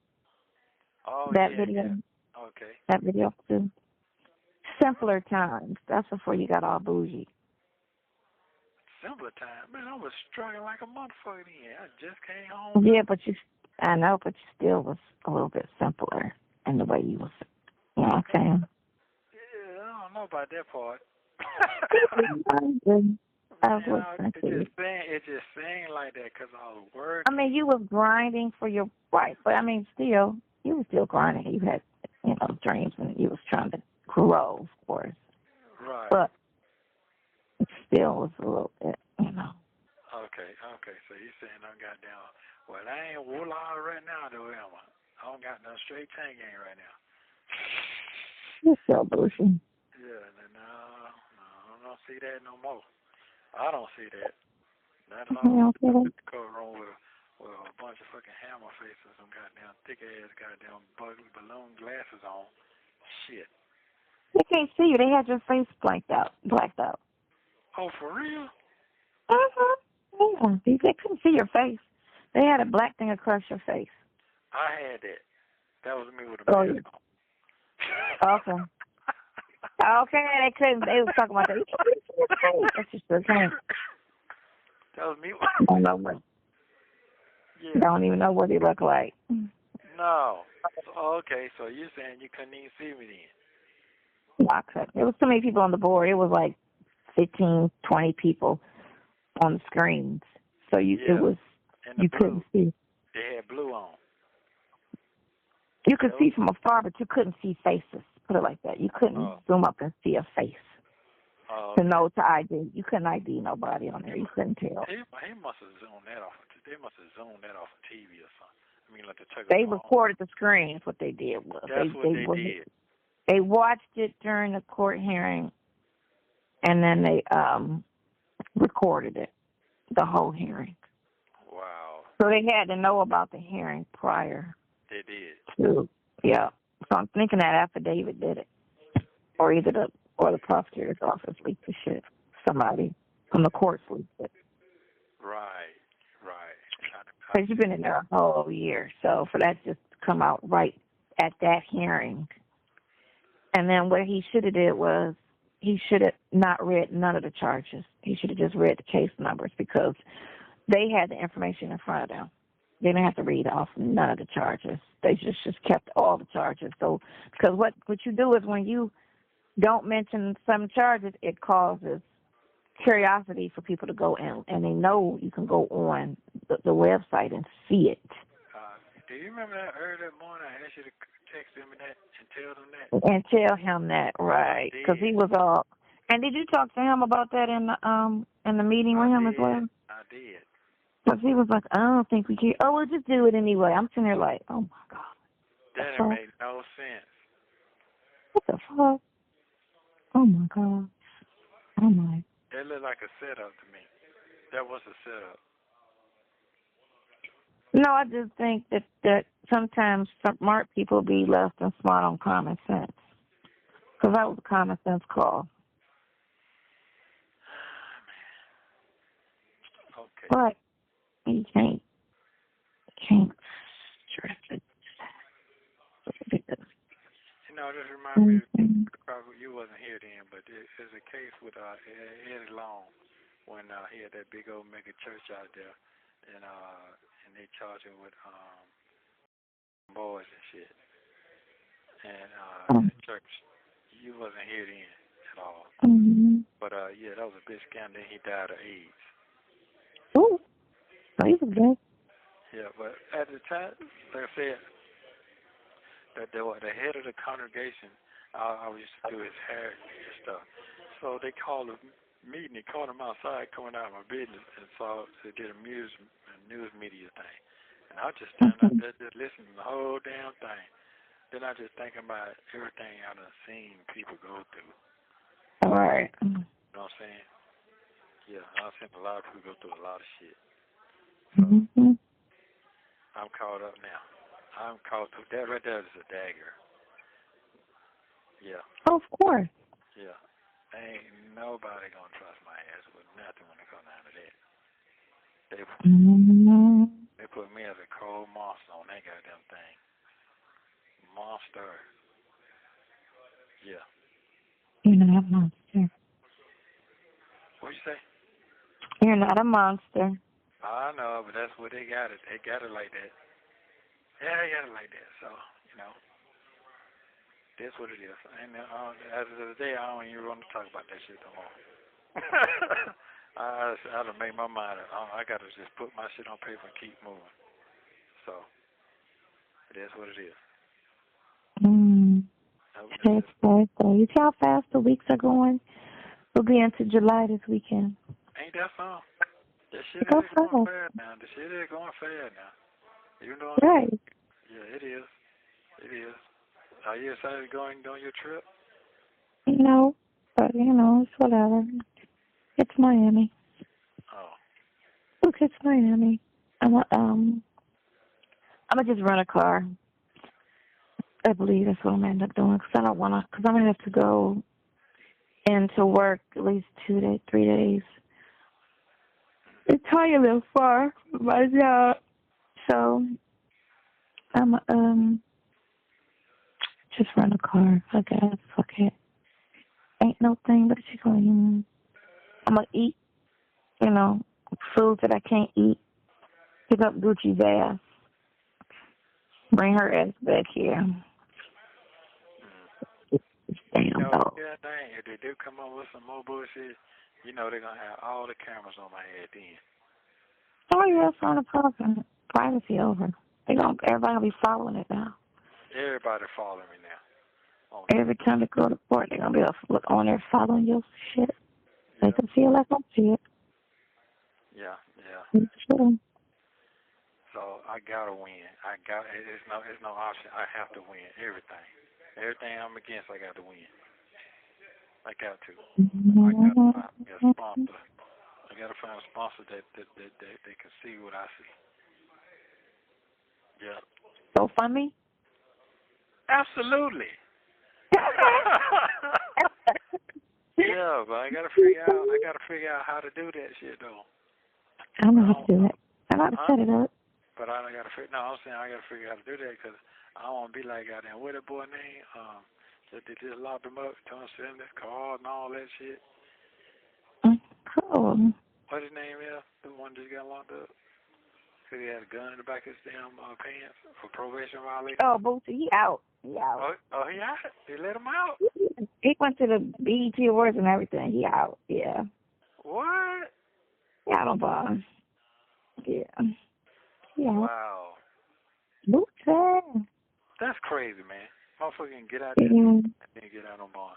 Oh, that yeah, video. yeah. Okay. That video too. Simpler times. That's before you got all bougie. Simpler time. Man, I was struggling like a motherfucker then. I just came home. Yeah, I know, but you still was a little bit simpler in the way you was, you know what I'm saying? Yeah, I don't know about that part. It just seemed like that because I was working. I mean, you was grinding for your wife, but I mean, still, you were still grinding. You had, dreams, and you was trying to grow, of course. Right. But it still was a little bit, Okay. So you saying I got down. Well, I ain't woolah right now, though, am I? I don't got no straight chain gang right now. You're still bougie. Yeah, no, I don't see that no more. I don't see that. Not at all. Go wrong with a bunch of fucking hammer faces, some goddamn thick ass goddamn balloon glasses on. Shit. They can't see you. They had your face blacked out. Oh, for real? Yeah. They couldn't see your face. They had a black thing across your face. I had that. That was me with a mask on. Okay. Okay, they couldn't. They was talking about that. You can't see your face. That's just the thing. That was me. I don't know what. Yeah. I don't even know what he looked like. No. Okay, so you're saying you couldn't even see me then? No, I couldn't. There was so many people on the board. It was like 15, 20 people on the screens. So you couldn't see. They had blue on. You could see from afar, but you couldn't see faces. Put it like that. You couldn't zoom up and see a face to know to ID. You couldn't ID nobody on there. You couldn't tell. He must have zoomed that off. They must have zoomed that off of TV or something. I mean, like they recorded the screen. That's what they did. That's what they did. They watched it during the court hearing, and then they recorded it, the whole hearing. Wow. So they had to know about the hearing prior. They did. Yeah. So I'm thinking that affidavit did it, or either the prosecutor's office leaked the shit. Somebody from the court leaked it. Right. Because you've been in there a whole year, so for that just to come out right at that hearing. And then what he should have did was he should have not read none of the charges. He should have just read the case numbers because they had the information in front of them. They didn't have to read off none of the charges. They just kept all the charges. So because what you do is when you don't mention some charges, it causes curiosity for people to go in, and they know you can go on the website and see it. Do you remember that early morning I asked you to text him that and tell them that? And tell him that, right? Because he was all. And did you talk to him about that in the meeting with him as well? I did. Because he was like, I don't think we can. Oh, we'll just do it anyway. I'm sitting there like, oh my God. That made no sense. What the fuck? Oh my God. Oh my. That looked like a setup to me. That was a setup. No, I just think that sometimes smart people be less than smart on common sense. Because that was a common sense call. Okay. But you can't stress it. This reminds me of, probably you wasn't here then, but there's a case with Eddie Long when he had that big old mega church out there, and they charged him with boys and shit. And in the church, you wasn't here then at all. Mm-hmm. But yeah, that was a big scandal. He died of AIDS. Oh, he's okay. Yeah, but at the time, like I said, that the head of the congregation, I used to do his hair and stuff. So they called a meeting. They called him outside, coming out of my business, and saw they did a news media thing. And I just stand out there, just listening to the whole damn thing. Then I just think about everything I done seen people go through. All right. You know what I'm saying? Yeah, I've seen a lot of people go through a lot of shit. So I'm caught up now. I'm caught up. That right there is a dagger. Yeah. Oh, of course. Yeah. Ain't nobody gonna trust my ass with nothing when it comes down to that. They put me as a cold monster on that goddamn thing. Monster. Yeah. You're not a monster. What'd you say? You're not a monster. I know, but that's what they got it. They got it like that. Yeah, they got it like that. So, that's what it is. And as of the day, I don't even want to talk about that shit no more. I done made my mind up. I got to just put my shit on paper and keep moving. So, that's what it is. That's good. So you see how fast the weeks are going? We'll be into July this weekend. Ain't that something? That shit is going fast now. The shit is going fast now. You know what I mean? Right. Yeah, it is. It is. Are you excited to go on your trip? No, but it's whatever. It's Miami. Oh. Look, it's Miami. I'm gonna just rent a car. I believe that's what I'm gonna end up doing because I don't wanna. Because I'm gonna have to go into work at least 3 days. It's probably a little far from my job, so I'm just rent a car. I guess. Fuck it. Ain't no thing but you going. I'm gonna eat, food that I can't eat. Pick up Gucci's ass. Bring her ass back here. Damn dog. Yeah, dang. If they do come up with some more bullshit, they're gonna have all the cameras on my head then. Oh yeah, it's on the problem. Privacy over. Everybody gonna be following it now. Everybody following me now. Every time they go to court, they're gonna be able to look on there following your shit. They can feel like I see it. Yeah. Sure. So I gotta win. It's no option. I have to win everything. Everything I'm against, I got to win. I got to. I got to find a sponsor. I got to find a sponsor that can see what I see. Yeah. So funny. Absolutely. Yeah, but I gotta figure out how to do that shit though. I know how to do it. I know how to set it up. But I'm saying I gotta figure out how to do that because I don't want to be like goddamn what that boy name that they just locked him up, told him to send this car and all that shit. Cool. What his name is? The one just got locked up. Cause he had a gun in the back of his damn pants for probation violation. Oh, Bootsy, he out. He out. Oh, he out? They let him out? He went to the BET Awards and everything. He out. Yeah. What? He out on bond. Yeah. Yeah. Wow. Bootsy. That's crazy, man. Motherfucker can get out there and then get out on bond.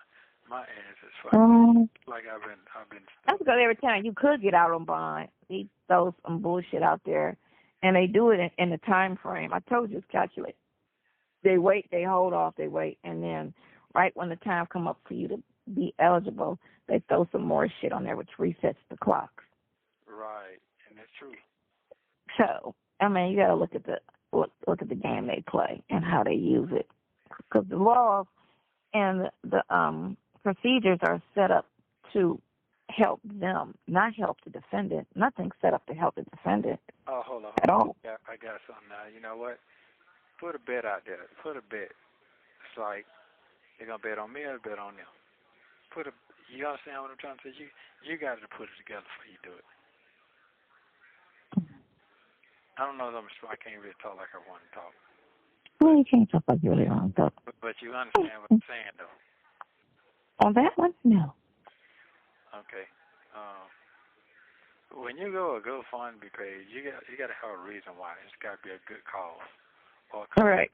My ass is fucking like I've been. That's because every time you could get out on bond, he throws some bullshit out there, and they do it in the time frame. I told you it's calculated. They wait, they hold off, they wait, and then right when the time come up for you to be eligible, they throw some more shit on there, which resets the clock. Right, and that's true. So I mean, you got to look at the game they play and how they use it, because the laws and the procedures are set up to help them, not help the defendant. Nothing's set up to help the defendant. Oh, hold on. At all. Yeah, I got something now. You know what? Put a bet out there. Put a bet. It's like they're gonna bet on me or bet on them. You understand what I'm trying to say? You got to put it together before you do it. I don't know if I can't really talk like I want to talk. Well, you can't talk like you really want to talk. But you understand what I'm saying, though. On that one, no. Okay. When you go a GoFundMe page, you got to have a reason why. It's got to be a good cause. All right.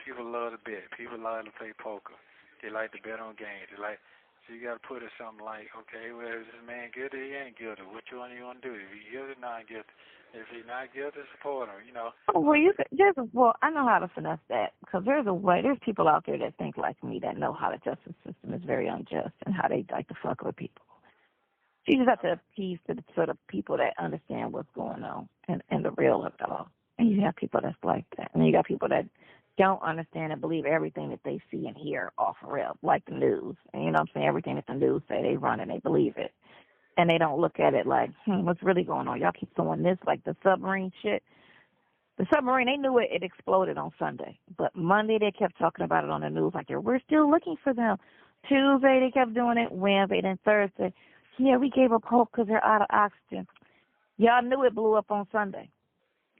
People love to bet. People love to play poker. They like to bet on games. So you got to put it something like, okay, well, is this man guilty? He ain't guilty. Which one you want to do? If he's guilty, not guilty. If he's not guilty, support him. Well, I know how to finesse that, because there's a way. There's people out there that think like me that know how the justice system is very unjust and how they like to fuck with people. So you just have to appease to the sort of people that understand what's going on and the real of it all. And you have people that's like that. And then you got people that don't understand and believe everything that they see and hear off real, like the news. And you know what I'm saying? Everything that the news say, they run and they believe it. And they don't look at it like, what's really going on? Y'all keep throwing this, like the submarine shit. The submarine, they knew it exploded on Sunday. But Monday they kept talking about it on the news like, we're still looking for them. Tuesday they kept doing it, Wednesday, then Thursday. Yeah, we gave up hope because they're out of oxygen. Y'all knew it blew up on Sunday.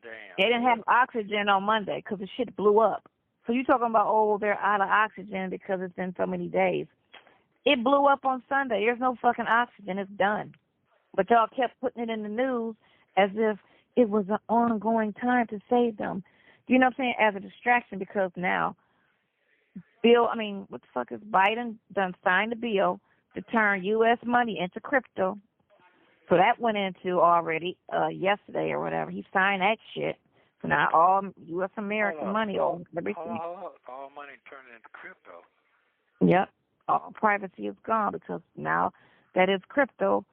Damn. They didn't have oxygen on Monday because the shit blew up. So you talking about, oh, they're out of oxygen because it's been so many days. It blew up on Sunday. There's no fucking oxygen. It's done. But y'all kept putting it in the news as if it was an ongoing time to save them. You know what I'm saying? As a distraction, because now what the fuck is Biden done signed the bill to turn U.S. money into crypto. So that went into already yesterday or whatever. He signed that shit. So now all U.S. American money, all everything. All money turned into crypto. Yep. All privacy is gone because now that is crypto,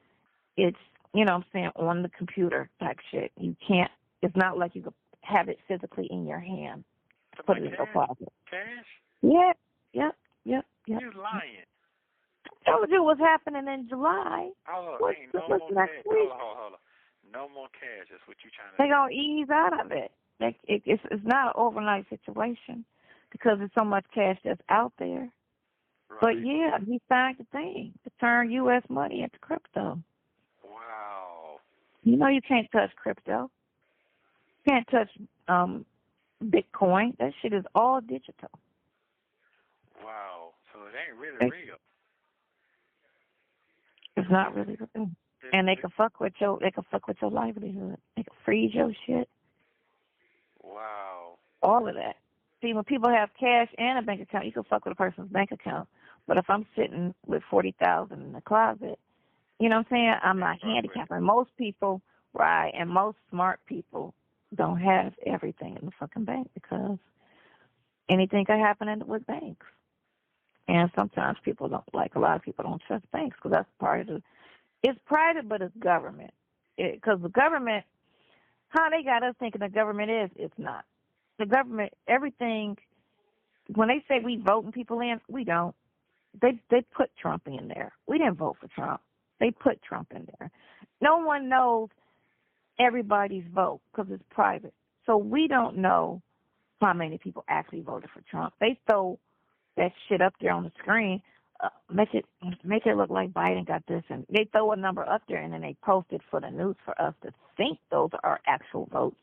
it's, you know what I'm saying, on the computer type shit. You can't, it's not like you could have it physically in your hand. Put it in your pocket. Cash? Yeah. Yep. You're lying. I told you what's happening in July. Hold on. Ain't no more cash. Hold on. No more cash. That's what you're trying to They're going to ease out of it. It's not an overnight situation because there's so much cash that's out there. Right. But, yeah, he signed the thing to turn U.S. money into crypto. Wow. You know you can't touch crypto. You can't touch Bitcoin. That shit is all digital. Wow. So it ain't really real. It's not really real. And they can fuck with your livelihood. They can freeze your shit. Wow. All of that. See, when people have cash and a bank account, you can fuck with a person's bank account. But if I'm sitting with $40,000 in the closet, you know what I'm saying? I'm not handicapped. And most people, right, and most smart people don't have everything in the fucking bank because anything can happen with banks. And sometimes a lot of people don't trust banks because that's part of it's private, but it's government. Because the government, how they got us thinking the government is, it's not. The government, everything, when they say we voting people in, we don't. They put Trump in there. We didn't vote for Trump. They put Trump in there. No one knows everybody's vote because it's private. So we don't know how many people actually voted for Trump. They throw that shit up there on the screen, make it look like Biden got this, and they throw a number up there and then they post it for the news for us to think those are actual votes.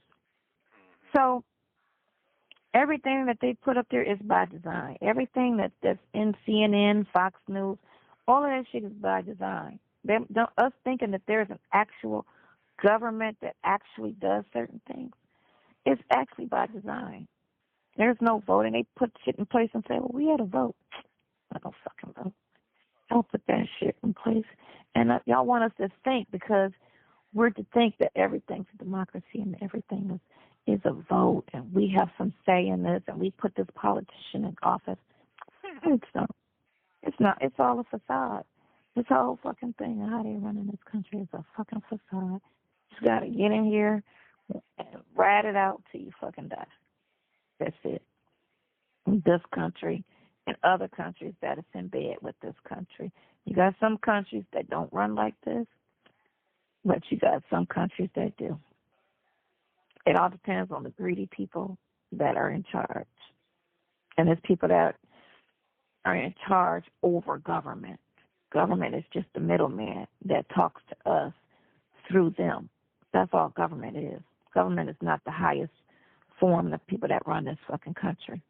So everything that they put up there is by design. Everything that's in CNN, Fox News, all of that shit is by design. Us thinking that there's an actual government that actually does certain things, it's actually by design. There's no voting. They put shit in place and say, well, we had a vote. I don't fucking vote. Don't put that shit in place. And y'all want us to think because we're to think that everything's a democracy and everything is a vote and we have some say in this and we put this politician in office. It's not. It's all a facade. This whole fucking thing of how they run in this country is a fucking facade. You got to get in here and ride it out till you fucking die. That's it. In this country and other countries that is in bed with this country. You got some countries that don't run like this, but you got some countries that do. It all depends on the greedy people that are in charge. And there's people that are in charge over government. Government is just the middleman that talks to us through them. That's all government is. Government is not the highest form of people that run this fucking country.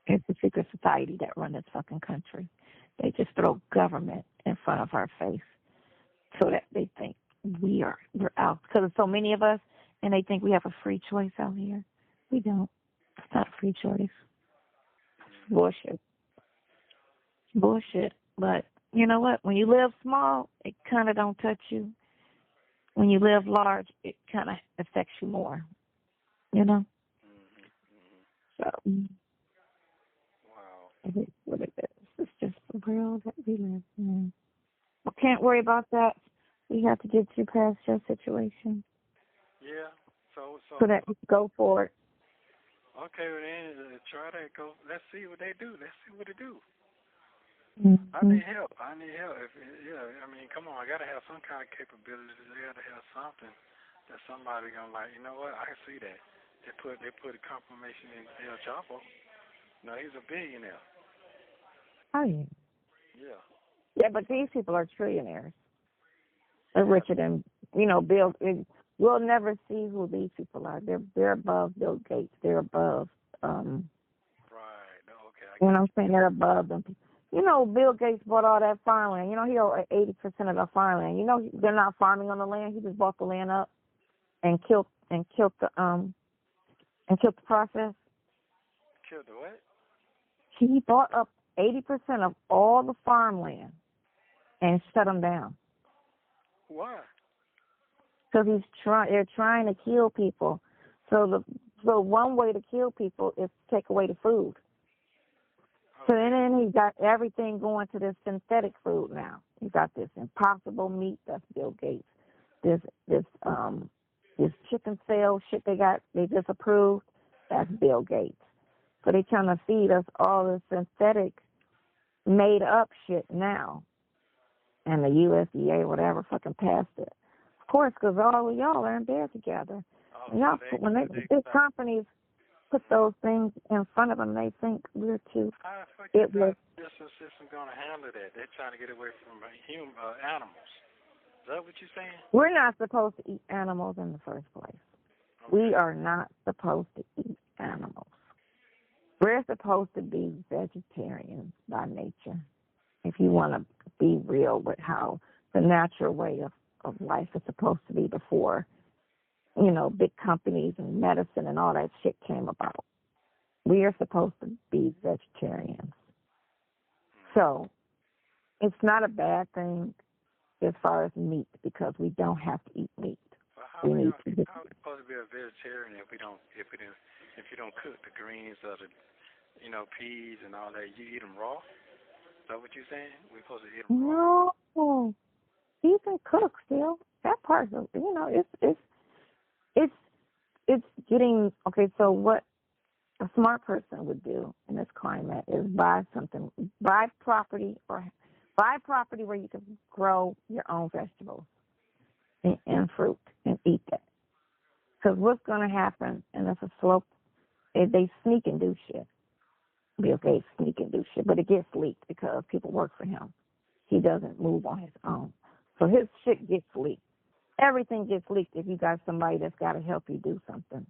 It's the secret society that run this fucking country. They just throw government in front of our face so that they think we're out. Because there's so many of us, and they think we have a free choice out here. We don't. It's not a free choice. Bullshit. But you know what? When you live small, it kind of don't touch you. When you live large, it kind of affects you more. You know? So, wow. It is what it is. It's just the world that we live in. Well, can't worry about that. We have to get you past your situation. Yeah. So that we can go for it. Okay, well then try that. Go. Let's see what they do. Let's see what they do. Mm-hmm. I need help. I mean, come on. I gotta have some kind of capabilities. I gotta have something that somebody gonna like. You know what? I can see that. They put a confirmation in El Chapo. No, he's a billionaire. Oh yeah. Yeah, but these people are trillionaires. They're richer than, Bill. We'll never see who these people are. They're above Bill Gates. They're above, Right. Okay. I'm saying? They're above them. Bill Gates bought all that farmland. He owns 80% of the farmland. They're not farming on the land. He just bought the land up and killed the process. Killed the what? He bought up 80% of all the farmland and shut them down. Why? Because they're trying to kill people. So one way to kill people is to take away the food. So then he got everything going to this synthetic food now. He got this impossible meat, that's Bill Gates. This chicken sale shit they just approved, that's Bill Gates. So they're trying to feed us all this synthetic made up shit now. And the USDA, whatever, fucking passed it. Of course, because all of y'all are in bed together. When big companies put those things in front of them, they think we're too. How the fuck is the justice system going to handle that? They're trying to get away from animals. Is that what you're saying? We're not supposed to eat animals in the first place. Okay. We are not supposed to eat animals. We're supposed to be vegetarians by nature. If you want to be real with how the natural way of life is supposed to be before, big companies and medicine and all that shit came about. We are supposed to be vegetarians. So it's not a bad thing as far as meat because we don't have to eat meat. Well, how are we supposed to be a vegetarian if you don't cook the greens or the peas and all that? You eat them raw? Is that what you're saying? We're supposed to eat them raw? No, you can cook still. That part of it's getting okay. So what a smart person would do in this climate is buy property where you can grow your own vegetables and fruit and eat that. Because what's going to happen, and it's a slope, they sneak and do shit. Bill Gates sneak and do shit, but it gets leaked because people work for him. He doesn't move on his own. So his shit gets leaked. Everything gets leaked if you got somebody that's got to help you do something.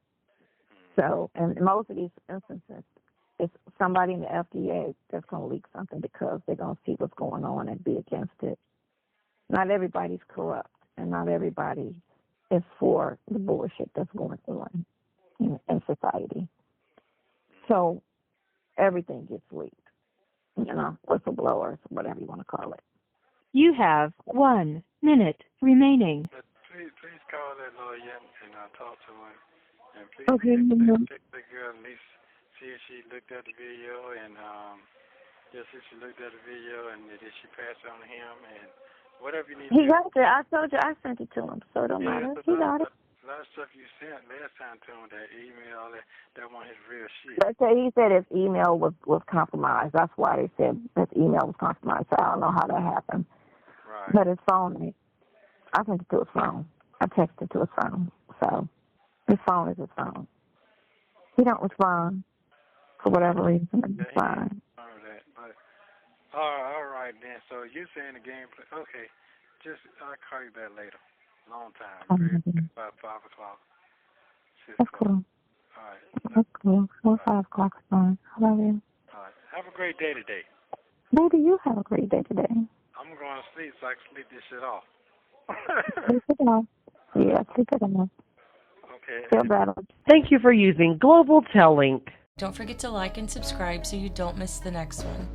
So, and in most of these instances, it's somebody in the FDA that's going to leak something because they're going to see what's going on and be against it. Not everybody's corrupt, and not everybody is for the bullshit that's going on in society. So everything gets leaked. Whistleblowers, whatever you want to call it. You have 1 minute remaining. Please call that lawyer and I'll talk to him. And please take the girl at least see if she looked at the video and if she looked at the video and did she pass it on to him and whatever you need. He got it. I told you I sent it to him, so it don't matter. He got it. A lot of stuff you sent last time to him, that email, that one his real shit. He said his email was compromised. That's why they said his email was compromised. So I don't know how that happened. Right. But his phone, I sent it to his phone. I texted to his phone. So his phone is his phone. He don't respond for whatever reason. It's fine. But all right then. So you're saying the gameplay? Okay. I'll call you back later. Long time. About 5 o'clock. That's cool. All right. That's cool. 4 or 5 o'clock is fine. I love you. All right. Have a great day today. Maybe you have a great day today. I'm going to sleep so I can sleep this shit off. Sleep it off. Yeah, sleep it off. Okay. Feel better. Thank you for using Global Tellink. Don't forget to like and subscribe so you don't miss the next one.